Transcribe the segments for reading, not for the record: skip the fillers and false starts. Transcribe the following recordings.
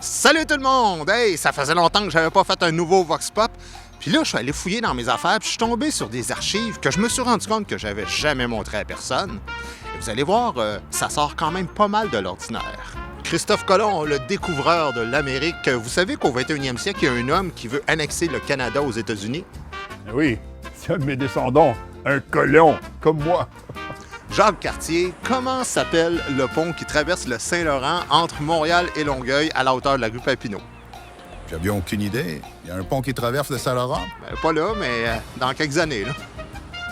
Salut tout le monde! Hey, ça faisait longtemps que j'avais pas fait un nouveau Vox Pop. Puis là, je suis allé fouiller dans mes affaires, puis je suis tombé sur des archives que je me suis rendu compte que j'avais jamais montrées à personne. Et vous allez voir, ça sort quand même pas mal de l'ordinaire. Christophe Colomb, le découvreur de l'Amérique, vous savez qu'au 21e siècle, il y a un homme qui veut annexer le Canada aux États-Unis? Oui, c'est un de mes descendants, un colon, comme moi. Jacques Cartier, comment s'appelle le pont qui traverse le Saint-Laurent entre Montréal et Longueuil à la hauteur de la rue Papineau? J'avais aucune idée. Il y a un pont qui traverse le Saint-Laurent? Pas là, mais dans quelques années, là.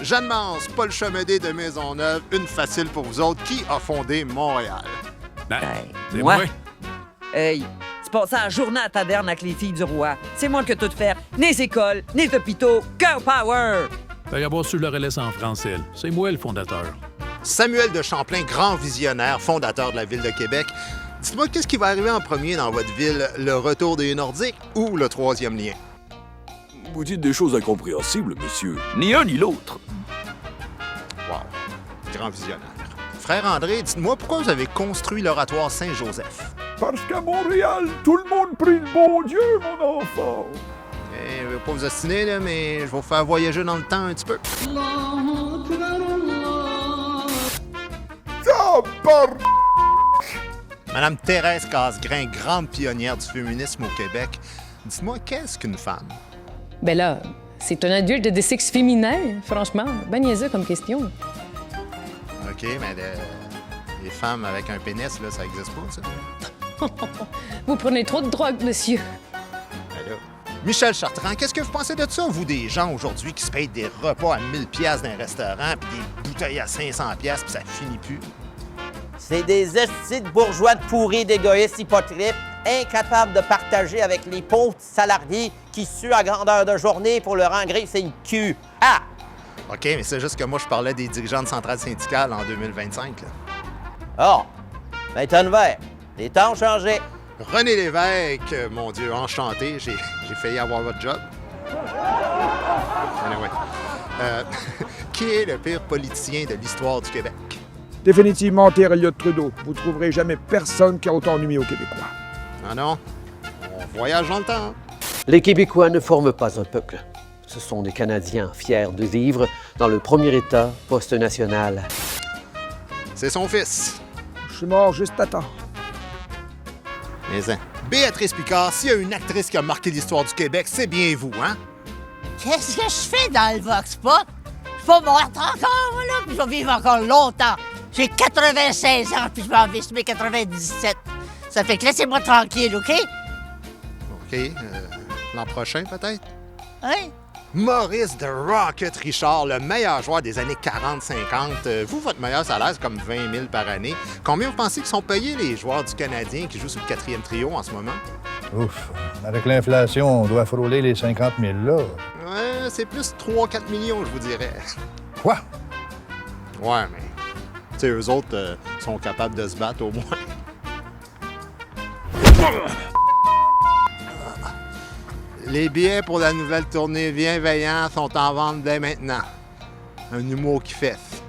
Jeanne Mance, Paul Chamédé de Maisonneuve, une facile pour vous autres. Qui a fondé Montréal? Ben, C'est moi. moi. Hey, tu passes la journée à taverne avec les filles du roi. C'est moi que tout faire. Les écoles, les hôpitaux, Girl Power! T'as qu'à voir sur le relais en français. C'est moi le fondateur. Samuel de Champlain, grand visionnaire, fondateur de la ville de Québec. Dites-moi, qu'est-ce qui va arriver en premier dans votre ville, le retour des Nordiques ou le troisième lien? Vous dites des choses incompréhensibles, monsieur. Ni un ni l'autre. Wow, grand visionnaire. Frère André, dites-moi, pourquoi vous avez construit l'oratoire Saint-Joseph? Parce qu'à Montréal, tout le monde prie le bon Dieu, mon enfant. Je vais pas vous ostiner, là, mais je vais vous faire voyager dans le temps un petit peu. Madame Thérèse Casgrain, grande pionnière du féminisme au Québec. Dites-moi, qu'est-ce qu'une femme? Ben là, c'est un adulte de sexe féminin, franchement. Ben niaiseux comme question. OK, mais les femmes avec un pénis, là, ça existe pas, ça? Vous prenez trop de drogue, monsieur. Ben là. Michel Chartrand, qu'est-ce que vous pensez de ça, vous, des gens aujourd'hui qui se payent des repas à 1000 pièces dans un restaurant puis des bouteilles à 500 pièces puis ça finit plus? C'est des estis de bourgeois de pourris, d'égoïstes hypocrites, incapables de partager avec les pauvres petits salariés qui suent à grandeur de journée pour leur engraisser le cul. Ah! OK, mais c'est juste que moi, je parlais des dirigeants de centrales syndicales en 2025, là. Oh! Ben, tonne vert. Les temps ont changé. René Lévesque, mon Dieu, enchanté, j'ai failli avoir votre job. Anyway. Qui est le pire politicien de l'histoire du Québec? Définitivement, Pierre Elliott Trudeau. Vous trouverez jamais personne qui a autant nuit aux Québécois. Ah non? On voyage dans le temps, hein? Les Québécois ne forment pas un peuple. Ce sont des Canadiens fiers de vivre dans le premier État post-national. C'est son fils. Je suis mort juste à temps. Mais hein. Béatrice Picard, s'il y a une actrice qui a marqué l'histoire du Québec, c'est bien vous, hein? Qu'est-ce que je fais dans le Vox Pop? Je vais mourir encore, là, puis je vais vivre encore longtemps. J'ai 96 ans, puis je vais en vivre mes 97. Ça fait que laissez-moi tranquille, OK? OK. L'an prochain, peut-être? Hein? Maurice de Rocket Richard, le meilleur joueur des années 40-50. Vous, votre meilleur salaire, c'est comme 20 000 par année. Combien vous pensez qu'ils sont payés, les joueurs du Canadien qui jouent sur le 4e trio en ce moment? Ouf, avec l'inflation, on doit frôler les 50 000 là. Ouais, c'est plus 3-4 millions, je vous dirais. Quoi? Ouais, mais... Tu sais, eux autres sont capables de se battre, au moins. Les billets pour la nouvelle tournée Bienveillant sont en vente dès maintenant. Un humour qui fesse.